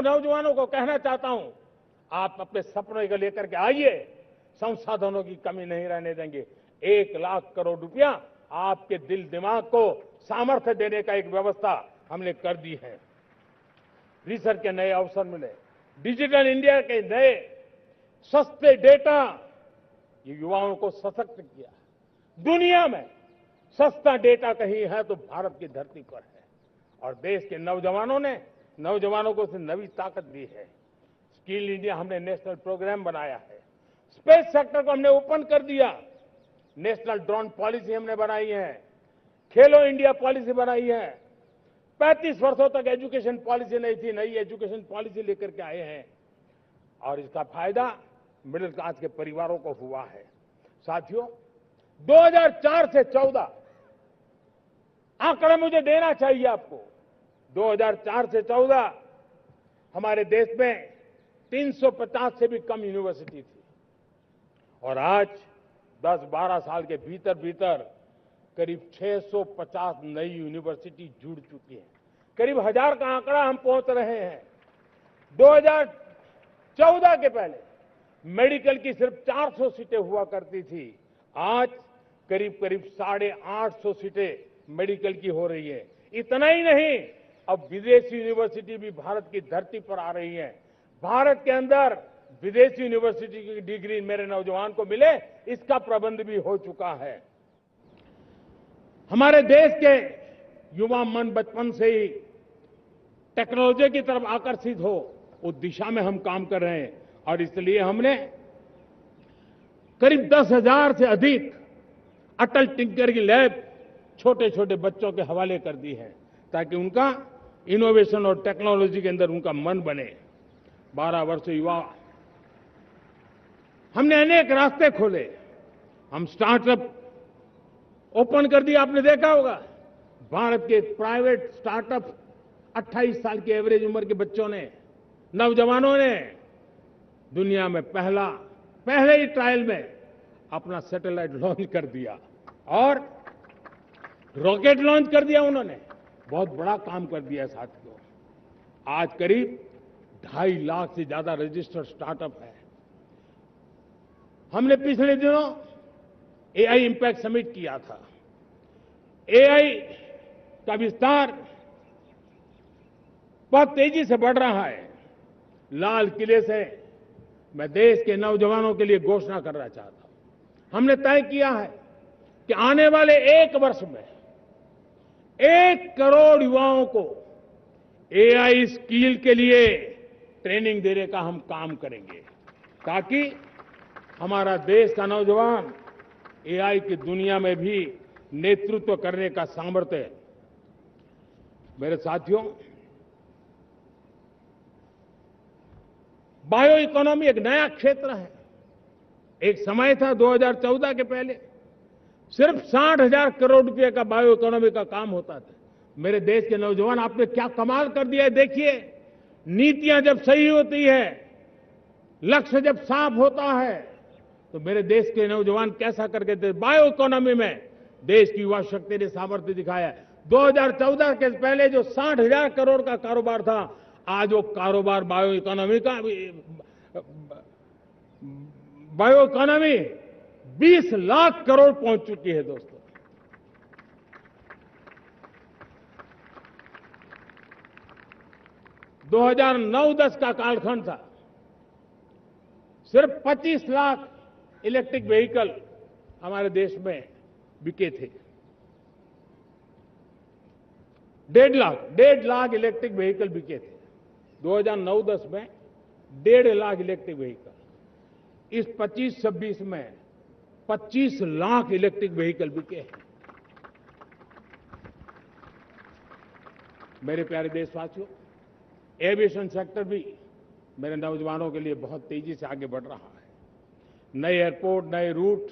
नौजवानों को कहना चाहता हूं, आप अपने सपनों को लेकर के आइए, संसाधनों की कमी नहीं रहने देंगे। 1 लाख करोड़ रुपया आपके दिल दिमाग को सामर्थ्य देने का एक व्यवस्था हमने कर दी है। रिसर्च के नए अवसर मिले, डिजिटल इंडिया के नए सस्ते डेटा, ये युवाओं को सशक्त किया। दुनिया में सस्ता डेटा कहीं है तो भारत की धरती पर है, और देश के नौजवानों को नई ताकत दी है। स्किल इंडिया हमने नेशनल प्रोग्राम बनाया है। स्पेस सेक्टर को हमने ओपन कर दिया। नेशनल ड्रोन पॉलिसी हमने बनाई है। खेलो इंडिया पॉलिसी बनाई है। 35 वर्षों तक एजुकेशन पॉलिसी नहीं थी, नई एजुकेशन पॉलिसी लेकर के आए हैं, और इसका फायदा मिडिल क्लास के परिवारों को हुआ है। साथियों, 2004 से 14 आंकड़ा मुझे देना चाहिए आपको। 2004 से 14 हमारे देश में 350 से भी कम यूनिवर्सिटी थी, और आज 10-12 साल के भीतर भीतर करीब 650 नई यूनिवर्सिटी जुड़ चुकी हैं। करीब 1000 का आंकड़ा हम पहुंच रहे हैं। 2014 के पहले मेडिकल की सिर्फ 400 सीटें हुआ करती थी, आज करीब 850 सीटें मेडिकल की हो रही है। इतना ही नहीं, अब विदेशी यूनिवर्सिटी भी भारत की धरती पर आ रही है। भारत के अंदर विदेशी यूनिवर्सिटी की डिग्री मेरे नौजवान को मिले, इसका प्रबंध भी हो चुका है। हमारे देश के युवा मन बचपन से ही टेक्नोलॉजी की तरफ आकर्षित हो, उस दिशा में हम काम कर रहे हैं, और इसलिए हमने करीब 10,000 से अधिक अटल टिंकरिंग लैब छोटे छोटे बच्चों के हवाले कर दी है, ताकि उनका इनोवेशन और टेक्नोलॉजी के अंदर उनका मन बने। 12 वर्ष युवा, हमने अनेक रास्ते खोले। हम स्टार्टअप ओपन कर दिया। आपने देखा होगा, भारत के प्राइवेट स्टार्टअप 28 साल की एवरेज उम्र के बच्चों ने, नौजवानों ने दुनिया में पहले ही ट्रायल में अपना सैटेलाइट लॉन्च कर दिया और रॉकेट लॉन्च कर दिया। उन्होंने बहुत बड़ा काम कर दिया साथियों। आज करीब 2.5 लाख से ज्यादा रजिस्टर्ड स्टार्टअप है। हमने पिछले दिनों एआई इंपैक्ट समिट किया था। एआई का विस्तार बहुत तेजी से बढ़ रहा है। लाल किले से मैं देश के नौजवानों के लिए घोषणा करना चाहता हूं। हमने तय किया है कि आने वाले 1 वर्ष में 1 करोड़ युवाओं को एआई स्किल के लिए ट्रेनिंग देने का हम काम करेंगे, ताकि हमारा देश का नौजवान एआई की दुनिया में भी नेतृत्व करने का सामर्थ्य। मेरे साथियों, बायो इकोनॉमी एक नया क्षेत्र है। एक समय था 2014 के पहले सिर्फ 60,000 करोड़ रुपए का बायो इकोनॉमी का काम होता था। मेरे देश के नौजवान, आपने क्या कमाल कर दिया है। देखिए, नीतियां जब सही होती है, लक्ष्य जब साफ होता है, तो मेरे देश के नौजवान कैसा करके थे। बायो इकोनॉमी में देश की युवा शक्ति ने सामर्थ्य दिखाया है। 2014 के पहले जो 60,000 करोड़ का कारोबार था, आज वो कारोबार बायो इकोनॉमी 20 लाख करोड़ पहुंच चुकी है। दोस्तों, दो 2009-10 का कालखंड था, सिर्फ 25 लाख इलेक्ट्रिक व्हीकल हमारे देश में बिके थे। 1.5 लाख इलेक्ट्रिक व्हीकल बिके थे 2009-10 में। 1.5 लाख इलेक्ट्रिक व्हीकल। इस 25-26 में 25 लाख इलेक्ट्रिक व्हीकल बिके हैं। मेरे प्यारे देशवासियों, एविएशन सेक्टर भी मेरे नौजवानों के लिए बहुत तेजी से आगे बढ़ रहा है। नए एयरपोर्ट, नए रूट,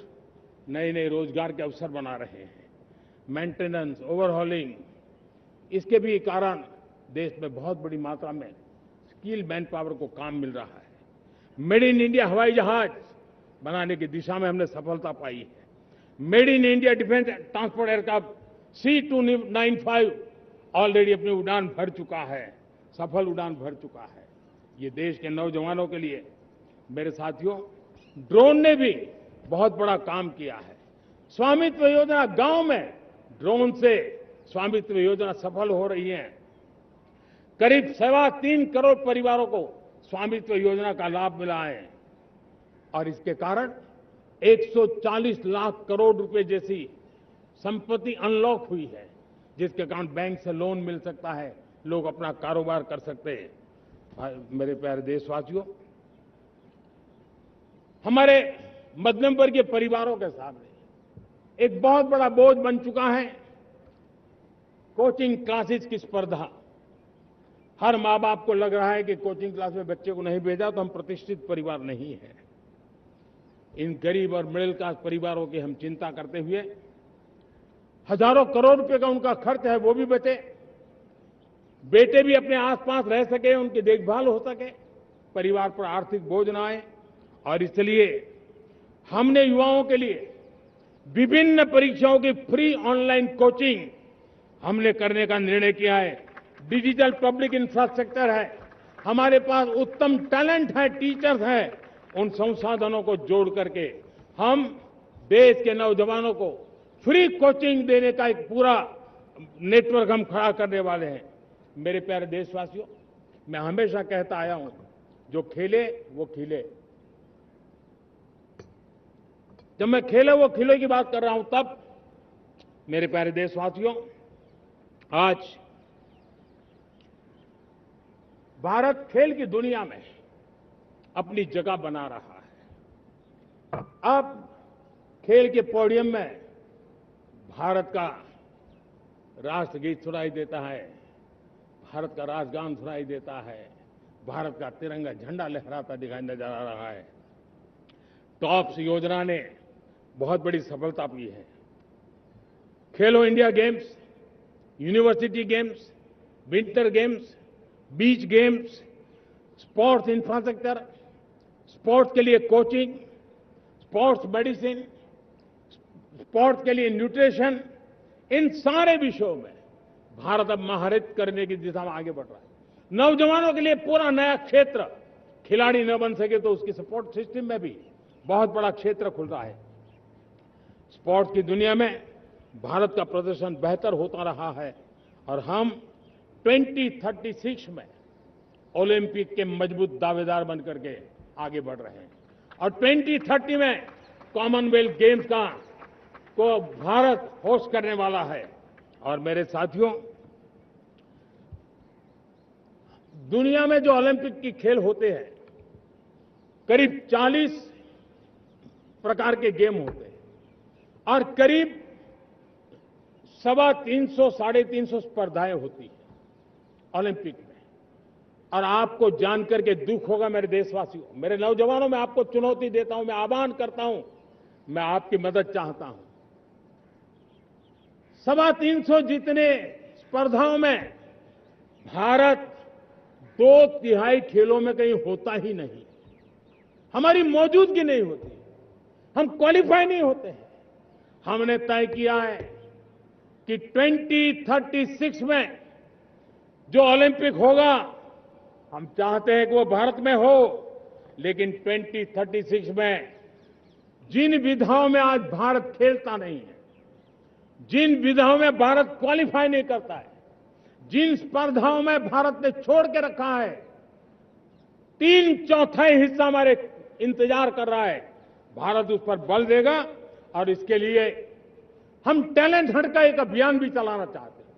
नए रोजगार के अवसर बना रहे हैं। मेंटेनेंस, ओवरहॉलिंग, इसके भी कारण देश में बहुत बड़ी मात्रा में स्किल मैन पावर को काम मिल रहा है। मेड इन इंडिया हवाई जहाज बनाने की दिशा में हमने सफलता पाई है। Made in India defence transport aircraft C295 already अपनी उड़ान भर चुका है, सफल उड़ान भर चुका है। ये देश के नौजवानों के लिए मेरे साथियों ड्रोन ने भी बहुत बड़ा काम किया है। स्वामित्व योजना गांव में ड्रोन से स्वामित्व योजना सफल हो रही है। करीब 3.25 करोड़ परिवारों को स्वामित्व योजना का लाभ मिला है और इसके कारण 140 लाख करोड़ रुपए जैसी संपत्ति अनलॉक हुई है, जिसके कारण बैंक से लोन मिल सकता है, लोग अपना कारोबार कर सकते हैं। मेरे प्यारे देशवासियों, हमारे मध्यम वर्गीय परिवारों के सामने एक बहुत बड़ा बोझ बन चुका है कोचिंग क्लासेस की स्पर्धा। हर माँ बाप को लग रहा है कि कोचिंग क्लास में बच्चे को नहीं भेजा तो हम प्रतिष्ठित परिवार नहीं है। इन गरीब और मिडिल क्लास परिवारों की हम चिंता करते हुए हजारों करोड़ रुपए का उनका खर्च है वो भी बचे, बेटे भी अपने आसपास रह सके, उनकी देखभाल हो सके, परिवार पर आर्थिक बोझ न आए। और इसलिए हमने युवाओं के लिए विभिन्न परीक्षाओं की फ्री ऑनलाइन कोचिंग हमने करने का निर्णय किया है। डिजिटल पब्लिक इंफ्रास्ट्रक्चर है, हमारे पास उत्तम टैलेंट है, टीचर्स हैं, उन संसाधनों को जोड़ करके हम देश के नौजवानों को फ्री कोचिंग देने का एक पूरा नेटवर्क हम खड़ा करने वाले हैं। मेरे प्यारे देशवासियों, मैं हमेशा कहता आया हूं, जो खेले वो खिले। जब मैं खेले वो खिले की बात कर रहा हूं, तब मेरे प्यारे देशवासियों, आज भारत खेल की दुनिया में अपनी जगह बना रहा है। अब खेल के पोडियम में भारत का राष्ट्रगीत सुनाई देता है, भारत का राष्ट्रगान सुनाई देता है, भारत का तिरंगा झंडा लहराता दिखाई नजर आ रहा है। टॉप्स योजना ने बहुत बड़ी सफलता पाई है। खेलो India games, university games, winter games, beach games, sports infrastructure, sports के लिए कोचिंग, स्पोर्ट्स मेडिसिन, स्पोर्ट्स के लिए न्यूट्रिशन, इन सारे विषयों में भारत अब महारत करने की दिशा में आगे बढ़ रहा है। नौजवानों के लिए पूरा नया क्षेत्र, खिलाड़ी न बन सके तो उसकी सपोर्ट सिस्टम में भी बहुत बड़ा क्षेत्र खुल रहा है। स्पोर्ट्स की दुनिया में भारत का प्रदर्शन बेहतर होता रहा है और हम 2036 में ओलंपिक के मजबूत दावेदार बनकर के आगे बढ़ रहे हैं और 2030 में कॉमनवेल्थ गेम्स को भारत होस्ट करने वाला है। और मेरे साथियों, दुनिया में जो ओलंपिक की खेल होते हैं, करीब 40 प्रकार के गेम होते हैं और करीब 350 साढ़े 350 स्पर्धाएं होती हैं ओलंपिक में। और आपको जानकर के दुख होगा मेरे देशवासियों, मेरे नौजवानों, मैं आपको चुनौती देता हूं, मैं आह्वान करता हूं, मैं आपकी मदद चाहता हूं। 350 जितने स्पर्धाओं में भारत 2/3 खेलों में कहीं होता ही नहीं, हमारी मौजूदगी नहीं होती, हम क्वालिफाई नहीं होते हैं। हमने तय किया है कि 2036 में जो ओलंपिक होगा, हम चाहते हैं कि वो भारत में हो, लेकिन 2036 में जिन विधाओं में आज भारत खेलता नहीं है, जिन विधाओं में भारत क्वालिफाई नहीं करता है, जिन स्पर्धाओं में भारत ने छोड़ के रखा है, 3/4 हिस्सा हमारे इंतजार कर रहा है। भारत उस पर बल देगा और इसके लिए हम टैलेंट हंट का एक अभियान भी चलाना चाहते हैं।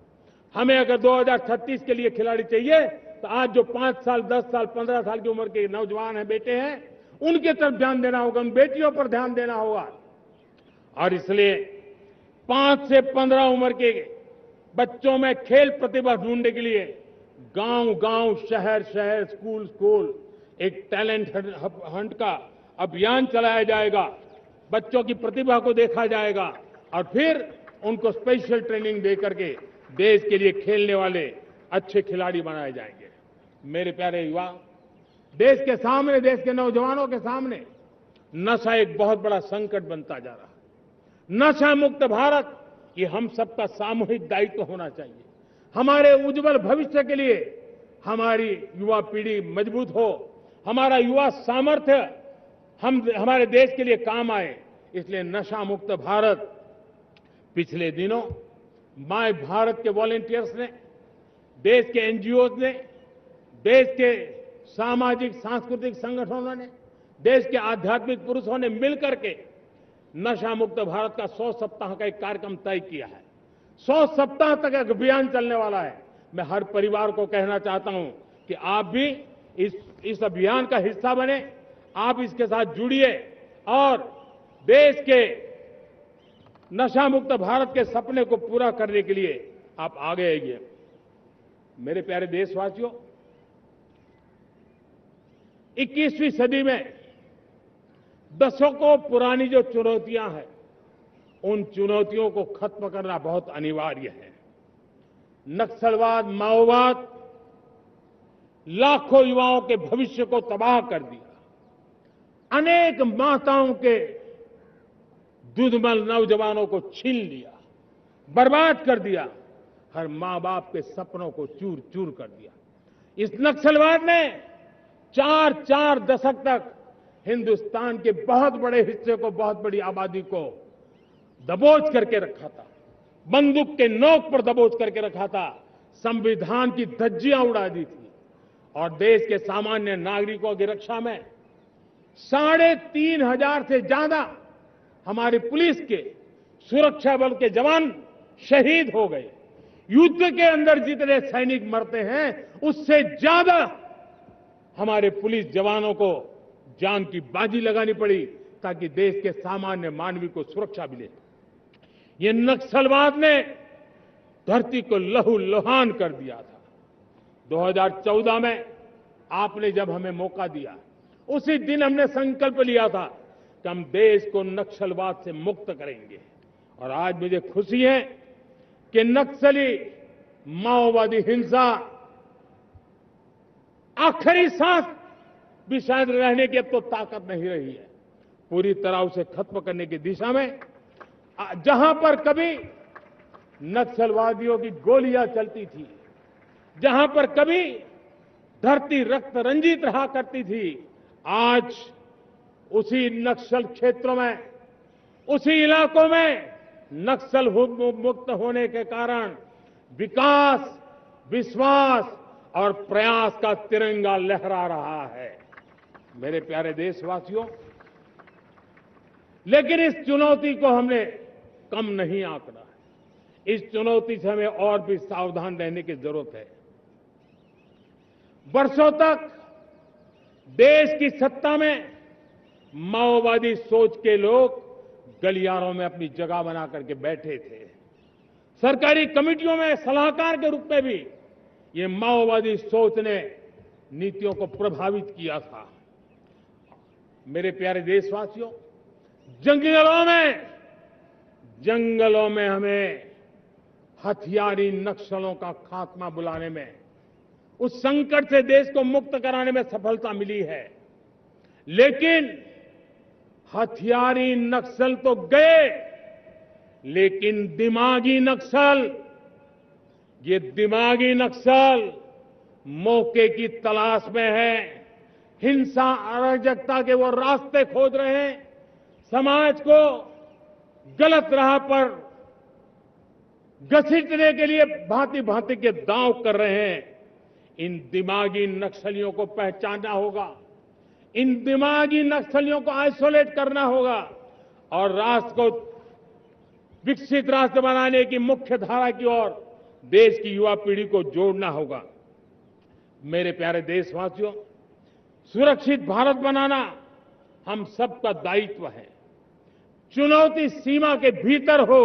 हमें अगर 2036 के लिए खिलाड़ी चाहिए तो आज जो 5 साल, 10 साल, 15 साल की उम्र के नौजवान हैं, बेटे हैं, उनके तरफ ध्यान देना होगा, उन बेटियों पर ध्यान देना होगा। और इसलिए 5 से 15 उम्र के बच्चों में खेल प्रतिभा ढूंढने के लिए गांव-गांव, शहर-शहर, स्कूल-स्कूल एक टैलेंट हंट का अभियान चलाया जाएगा। बच्चों की प्रतिभा को देखा जाएगा और फिर उनको स्पेशल ट्रेनिंग देकर के देश के लिए खेलने वाले अच्छे खिलाड़ी बनाए जाएंगे। मेरे प्यारे युवा, देश के सामने, देश के नौजवानों के सामने नशा एक बहुत बड़ा संकट बनता जा रहा है। नशा मुक्त भारत, ये हम सबका सामूहिक दायित्व होना चाहिए। हमारे उज्जवल भविष्य के लिए हमारी युवा पीढ़ी मजबूत हो, हमारा युवा सामर्थ्य हमारे देश के लिए काम आए। इसलिए नशा मुक्त भारत पिछले दिनों माय भारत के वॉलंटियर्स ने, देश के एनजीओज ने, देश के सामाजिक सांस्कृतिक संगठनों ने, देश के आध्यात्मिक पुरुषों ने मिलकर के नशा मुक्त भारत का 100 सप्ताह का एक कार्यक्रम तय किया है। 100 सप्ताह तक एक अभियान चलने वाला है। मैं हर परिवार को कहना चाहता हूं कि आप भी इस अभियान का हिस्सा बने, आप इसके साथ जुड़िए और देश के नशा मुक्त भारत के सपने को पूरा करने के लिए आप आगे आइए। मेरे प्यारे देशवासियों, 21वीं सदी में दशकों पुरानी जो चुनौतियां हैं, उन चुनौतियों को खत्म करना बहुत अनिवार्य है। नक्सलवाद, माओवाद लाखों युवाओं के भविष्य को तबाह कर दिया, अनेक माताओं के दूधमल नौजवानों को छीन लिया, बर्बाद कर दिया, हर मां बाप के सपनों को चूर चूर कर दिया। इस नक्सलवाद ने 4 दशक तक हिंदुस्तान के बहुत बड़े हिस्से को, बहुत बड़ी आबादी को दबोच करके रखा था, बंदूक के नोक पर दबोच करके रखा था, संविधान की धज्जियां उड़ा दी थी और देश के सामान्य नागरिकों की रक्षा में 3,500 से ज्यादा हमारी पुलिस के, सुरक्षा बल के जवान शहीद हो गए। युद्ध के अंदर जितने सैनिक मरते हैं, उससे ज्यादा हमारे पुलिस जवानों को जान की बाजी लगानी पड़ी ताकि देश के सामान्य मानवी को सुरक्षा मिले। ये नक्सलवाद ने धरती को लहूलुहान कर दिया था। 2014 में आपने जब हमें मौका दिया, उसी दिन हमने संकल्प लिया था कि हम देश को नक्सलवाद से मुक्त करेंगे। और आज मुझे खुशी है कि नक्सली माओवादी हिंसा आखिरी सांस भी शायद रहने की अब तो ताकत नहीं रही है। पूरी तरह उसे खत्म करने की दिशा में जहां पर कभी नक्सलवादियों की गोलियां चलती थी, जहां पर कभी धरती रक्त रंजित रहा करती थी, आज उसी नक्सल क्षेत्रों में, उसी इलाकों में नक्सल मुक्त होने के कारण विकास, विश्वास और प्रयास का तिरंगा लहरा रहा है। मेरे प्यारे देशवासियों, लेकिन इस चुनौती को हमने कम नहीं आंकना है। इस चुनौती से हमें और भी सावधान रहने की जरूरत है। वर्षों तक देश की सत्ता में माओवादी सोच के लोग गलियारों में अपनी जगह बना करके बैठे थे। सरकारी कमेटियों में सलाहकार के रूप में भी ये माओवादी सोच ने नीतियों को प्रभावित किया था। मेरे प्यारे देशवासियों, जंगलों में हमें हथियारी नक्सलों का खात्मा बुलाने में, उस संकट से देश को मुक्त कराने में सफलता मिली है। लेकिन हथियारी नक्सल तो गए, लेकिन दिमागी नक्सल, ये दिमागी नक्सल मौके की तलाश में है, हिंसा अराजकता के वो रास्ते खोज रहे हैं, समाज को गलत राह पर घसीटने के लिए भांति भांति के दांव कर रहे हैं। इन दिमागी नक्सलियों को पहचानना होगा, इन दिमागी नक्सलियों को आइसोलेट करना होगा और राष्ट्र को विकसित राष्ट्र बनाने की मुख्य धारा की ओर देश की युवा पीढ़ी को जोड़ना होगा। मेरे प्यारे देशवासियों, सुरक्षित भारत बनाना हम सबका दायित्व है। चुनौती सीमा के भीतर हो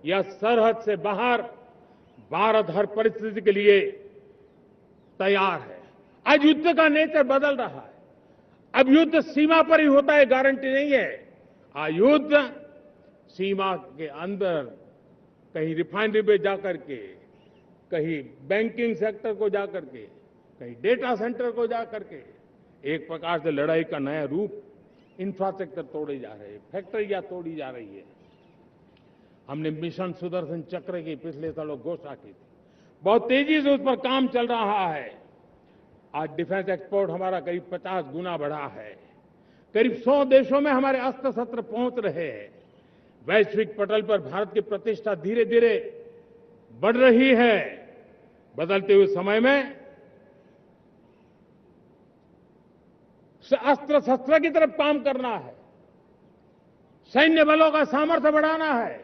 या सरहद से बाहर, भारत हर परिस्थिति के लिए तैयार है। आज युद्ध का नेचर बदल रहा है। अब युद्ध सीमा पर ही होता है, गारंटी नहीं है। आज युद्ध सीमा के अंदर, कहीं रिफाइनरी पे जाकर के, कहीं बैंकिंग सेक्टर को जाकर के, कहीं डेटा सेंटर को जाकर के, एक प्रकार से लड़ाई का नया रूप, इंफ्रास्ट्रक्चर तोड़े जा रहे हैं, फैक्ट्रियां तोड़ी जा रही है। हमने मिशन सुदर्शन चक्र की पिछले सालों घोषणा की थी, बहुत तेजी से उस पर काम चल रहा है। आज डिफेंस एक्सपोर्ट हमारा करीब 50 गुना बढ़ा है। करीब 100 देशों में हमारे अस्त्र शस्त्र पहुंच रहे हैं। वैश्विक पटल पर भारत की प्रतिष्ठा धीरे धीरे बढ़ रही है। बदलते हुए समय में अस्त्र शस्त्र की तरफ काम करना है, सैन्य बलों का सामर्थ्य बढ़ाना है,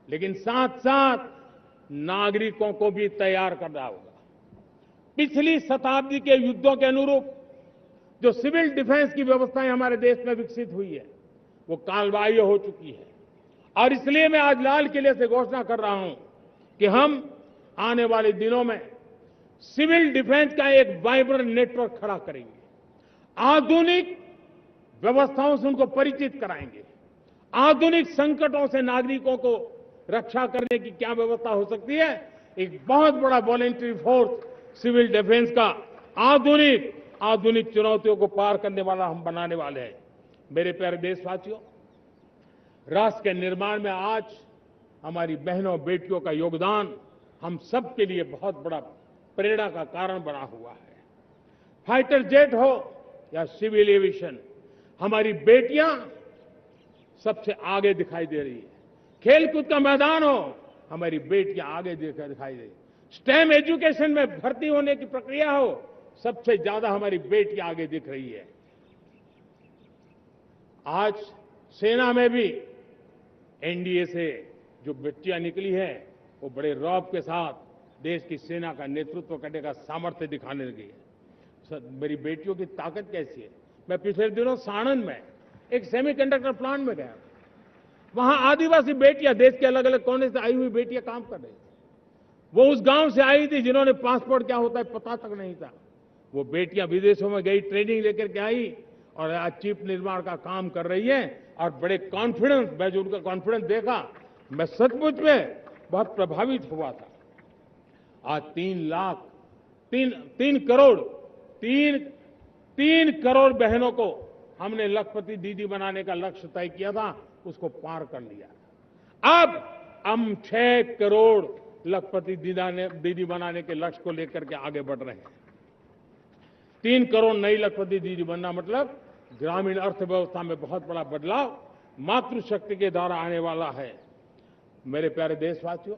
लेकिन साथ साथ नागरिकों को भी तैयार करना होगा। पिछली शताब्दी के युद्धों के अनुरूप जो सिविल डिफेंस की व्यवस्थाएं हमारे देश में विकसित हुई है, वो कालबाह्य हो चुकी है। और इसलिए मैं आज लाल किले से घोषणा कर रहा हूं कि हम आने वाले दिनों में सिविल डिफेंस का एक वाइब्रेंट नेटवर्क खड़ा करेंगे। आधुनिक व्यवस्थाओं से उनको परिचित कराएंगे। आधुनिक संकटों से नागरिकों को रक्षा करने की क्या व्यवस्था हो सकती है, एक बहुत बड़ा वॉलंटरी फोर्स सिविल डिफेंस का आधुनिक चुनौतियों को पार करने वाला हम बनाने वाले हैं। मेरे प्यारे देशवासियों, राष्ट्र के निर्माण में आज हमारी बहनों बेटियों का योगदान हम सब के लिए बहुत बड़ा प्रेरणा का कारण बना हुआ है। फाइटर जेट हो या सिविल एविएशन, हमारी बेटियां सबसे आगे दिखाई दे रही है। खेलकूद का मैदान हो, हमारी बेटियां आगे दिखाई दे रही है। स्टेम एजुकेशन में भर्ती होने की प्रक्रिया हो, सबसे ज्यादा हमारी बेटियां आगे दिख रही है। आज सेना में भी एनडीए से जो बेटियां निकली हैं, वो बड़े रौब के साथ देश की सेना का नेतृत्व करने का सामर्थ्य दिखाने लगी है। मेरी बेटियों की ताकत कैसी है। मैं पिछले दिनों साणंद में एक सेमीकंडक्टर प्लांट में गया, वहां आदिवासी बेटियां, देश के अलग अलग कोने से आई हुई बेटियां काम कर रही थी। वो उस गांव से आई थी जिन्होंने पासपोर्ट क्या होता है पता तक नहीं था। वो बेटियां विदेशों में गई, ट्रेनिंग लेकर के आई और आज चिप निर्माण का काम कर रही है। और बड़े कॉन्फिडेंस, मैं जो उनका कॉन्फिडेंस देखा, मैं सचमुच में बहुत प्रभावित हुआ था। आज 3 करोड़ बहनों को हमने लखपति दीदी बनाने का लक्ष्य तय किया था, उसको पार कर लिया। अब हम 6 करोड़ लखपति दीदी बनाने के लक्ष्य को लेकर के आगे बढ़ रहे हैं। 3 करोड़ नई लखपति दीदी बनना मतलब ग्रामीण अर्थव्यवस्था में बहुत बड़ा बदलाव मातृशक्ति के द्वारा आने वाला है। मेरे प्यारे देशवासियों,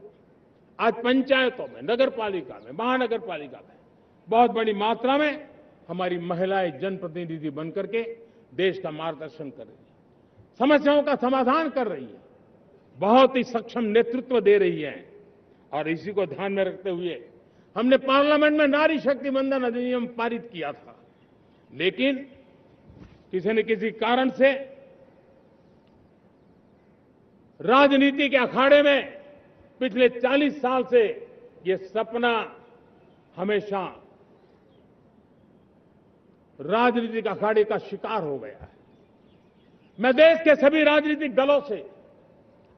आज पंचायतों में, नगर पालिका में, महानगर पालिका में बहुत बड़ी मात्रा में हमारी महिलाएं जनप्रतिनिधि बनकर के देश का मार्गदर्शन कर रही है, समस्याओं का समाधान कर रही है, बहुत ही सक्षम नेतृत्व दे रही है। और इसी को ध्यान में रखते हुए हमने पार्लियामेंट में नारी शक्ति वंदन अधिनियम पारित किया था। लेकिन किसी न किसी कारण से राजनीति के अखाड़े में पिछले 40 साल से ये सपना हमेशा राजनीतिक अखाड़े का शिकार हो गया है। मैं देश के सभी राजनीतिक दलों से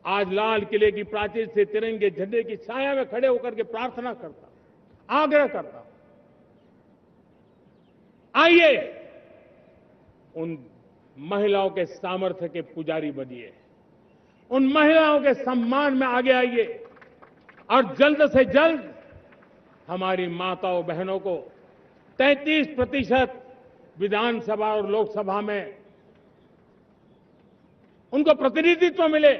आज लाल किले की प्राचीर से तिरंगे झंडे की छाया में खड़े होकर के प्रार्थना करता हूं, आग्रह करता हूं, आइए उन महिलाओं के सामर्थ्य के पुजारी बनिए, उन महिलाओं के सम्मान में आगे आइए और जल्द से जल्द हमारी माताओं बहनों को 33% विधानसभा और लोकसभा में उनको प्रतिनिधित्व मिले।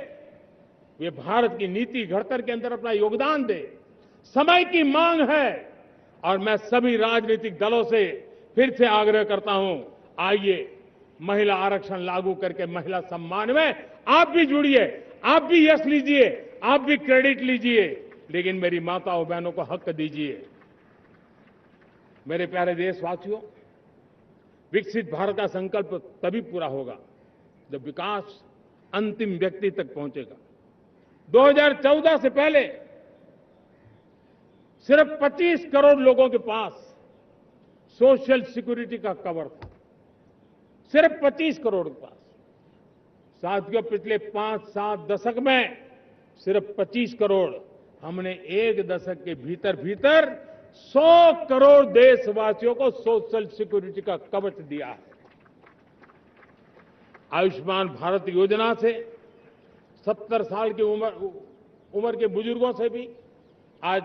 वे भारत की नीति घड़तर के अंदर अपना योगदान दे। समय की मांग है और मैं सभी राजनीतिक दलों से फिर से आग्रह करता हूं, आइए महिला आरक्षण लागू करके महिला सम्मान में आप भी जुड़िए, आप भी यश लीजिए, आप भी क्रेडिट लीजिए, लेकिन मेरी माताओं बहनों को हक दीजिए। मेरे प्यारे देशवासियों, विकसित भारत का संकल्प तभी पूरा होगा जब विकास अंतिम व्यक्ति तक पहुंचेगा। 2014 से पहले सिर्फ 25 करोड़ लोगों के पास सोशल सिक्योरिटी का कवर था, सिर्फ 25 करोड़ के पास। साथियों, पिछले 5-7 दशक में सिर्फ 25 करोड़, हमने एक दशक के भीतर भीतर 100 करोड़ देशवासियों को सोशल सिक्योरिटी का कवच दिया है। आयुष्मान भारत योजना से 70 साल की उम्र के बुजुर्गों से भी आज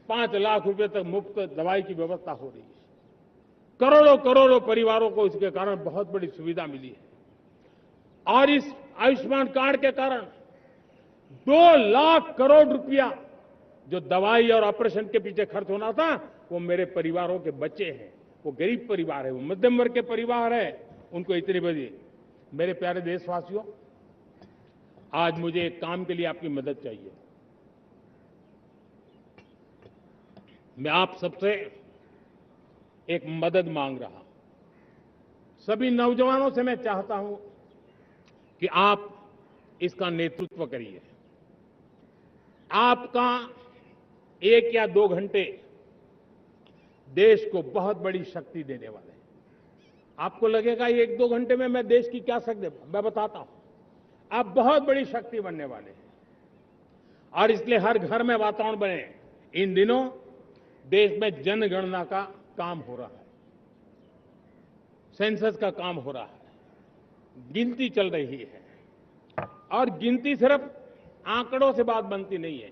5 लाख रुपए तक मुफ्त दवाई की व्यवस्था हो रही है। करोड़ों करोड़ों परिवारों को इसके कारण बहुत बड़ी सुविधा मिली है। और इस आयुष्मान कार्ड के कारण 2 लाख करोड़ रुपया जो दवाई और ऑपरेशन के पीछे खर्च होना था, वो मेरे परिवारों के बच्चे हैं। वो गरीब परिवार है, वो मध्यम वर्ग के परिवार है, उनको इतनी बड़ी। मेरे प्यारे देशवासियों, आज मुझे एक काम के लिए आपकी मदद चाहिए। मैं आप सबसे एक मदद मांग रहा हूं। सभी नौजवानों से मैं चाहता हूं कि आप इसका नेतृत्व करिए। आपका 1 या 2 घंटे देश को बहुत बड़ी शक्ति देने वाले हैं। आपको लगेगा 1-2 घंटे में मैं देश की क्या शक्ति, मैं बताता हूं। आप बहुत बड़ी शक्ति बनने वाले हैं और इसलिए हर घर में वातावरण बने। इन दिनों देश में जनगणना का काम हो रहा है, सेंसस का काम हो रहा है, गिनती चल रही है। और गिनती सिर्फ आंकड़ों से बात बनती नहीं है,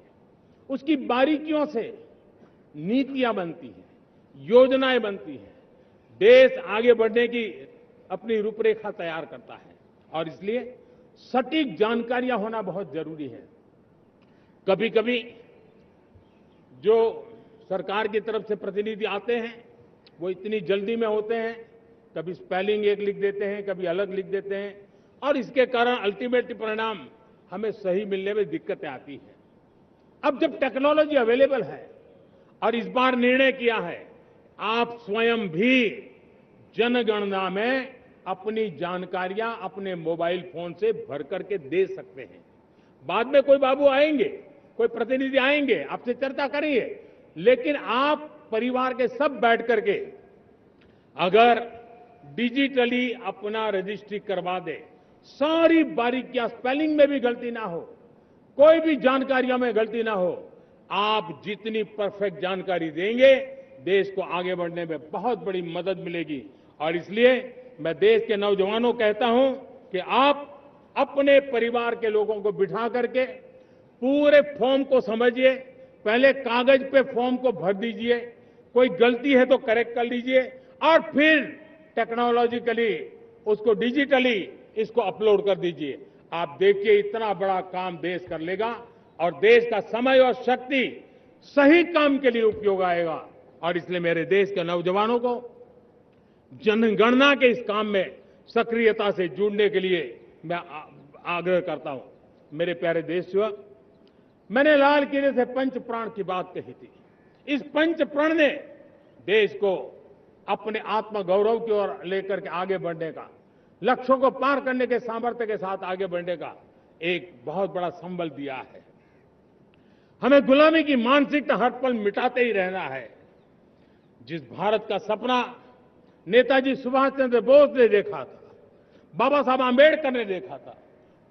उसकी बारीकियों से नीतियां बनती हैं, योजनाएं बनती हैं। देश आगे बढ़ने की अपनी रूपरेखा तैयार करता है और इसलिए सटीक जानकारियां होना बहुत जरूरी है। कभी कभी जो सरकार की तरफ से प्रतिनिधि आते हैं वो इतनी जल्दी में होते हैं, कभी स्पेलिंग एक लिख देते हैं, कभी अलग लिख देते हैं और इसके कारण अल्टीमेट परिणाम हमें सही मिलने में दिक्कतें आती हैं। अब जब टेक्नोलॉजी अवेलेबल है और इस बार निर्णय किया है, आप स्वयं भी जनगणना में अपनी जानकारियां अपने मोबाइल फोन से भर करके दे सकते हैं। बाद में कोई बाबू आएंगे, कोई प्रतिनिधि आएंगे, आपसे चर्चा करेंगे, लेकिन आप परिवार के सब बैठ करके अगर डिजिटली अपना रजिस्ट्री करवा दे, सारी बारीकियां, स्पेलिंग में भी गलती ना हो, कोई भी जानकारियों में गलती ना हो, आप जितनी परफेक्ट जानकारी देंगे देश को आगे बढ़ने में बहुत बड़ी मदद मिलेगी। और इसलिए मैं देश के नौजवानों को कहता हूं कि आप अपने परिवार के लोगों को बिठा करके पूरे फॉर्म को समझिए। पहले कागज पे फॉर्म को भर दीजिए, कोई गलती है तो करेक्ट कर लीजिए और फिर टेक्नोलॉजिकली उसको डिजिटली इसको अपलोड कर दीजिए। आप देखिए इतना बड़ा काम देश कर लेगा और देश का समय और शक्ति सही काम के लिए उपयोग आएगा। और इसलिए मेरे देश के नौजवानों को जनगणना के इस काम में सक्रियता से जुड़ने के लिए मैं आग्रह करता हूं। मेरे प्यारे देशवासियों, मैंने लाल किले से पंच प्राण की बात कही थी। इस पंच प्राण ने देश को अपने आत्मगौरव की ओर लेकर के आगे बढ़ने का, लक्ष्यों को पार करने के सामर्थ्य के साथ आगे बढ़ने का एक बहुत बड़ा संबल दिया है। हमें गुलामी की मानसिकता हर पल मिटाते ही रहना है। जिस भारत का सपना नेताजी सुभाष चंद्र बोस ने देखा था, बाबा साहब आंबेडकर ने देखा था,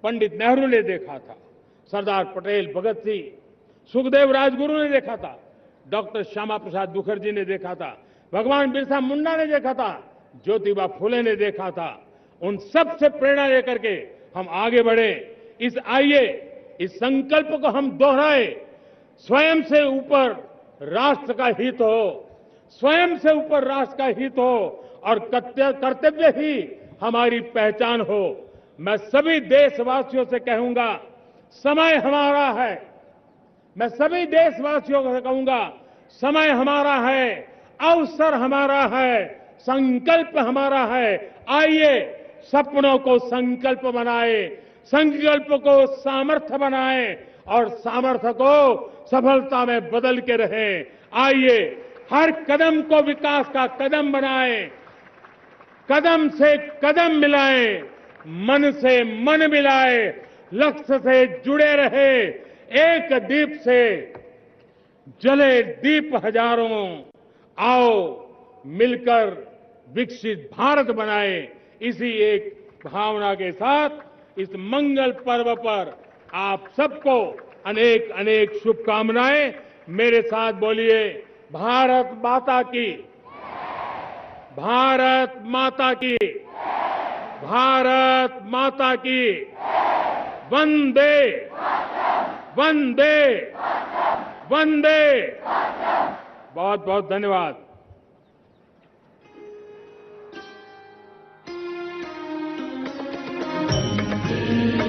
पंडित नेहरू ने देखा था, सरदार पटेल, भगत सिंह, सुखदेव राजगुरु ने देखा था, डॉक्टर श्यामा प्रसाद मुखर्जी ने देखा था, भगवान बिरसा मुंडा ने देखा था, ज्योतिबा फुले ने देखा था, उन सब से प्रेरणा लेकर के हम आगे बढ़े। आइए इस संकल्प को हम दोहराए, स्वयं से ऊपर राष्ट्र का हित हो, स्वयं से ऊपर राष्ट्र का हित हो और कर्तव्य ही हमारी पहचान हो। मैं सभी देशवासियों से कहूंगा, समय हमारा है। मैं सभी देशवासियों को कहूंगा, समय हमारा है, अवसर हमारा है, संकल्प हमारा है। आइए सपनों को संकल्प बनाए, संकल्प को सामर्थ्य बनाए और सामर्थ्य को सफलता में बदल के रहें। आइए हर कदम को विकास का कदम बनाएं, कदम से कदम मिलाएं, मन से मन मिलाएं, लक्ष्य से जुड़े रहे। एक दीप से जले दीप हजारों, आओ मिलकर विकसित भारत बनाएं। इसी एक भावना के साथ इस मंगल पर्व पर आप सबको अनेक अनेक शुभकामनाएं। मेरे साथ बोलिए, भारत माता की, भारत माता की, भारत माता की, वंदे वंदे वंदे। बहुत बहुत धन्यवाद।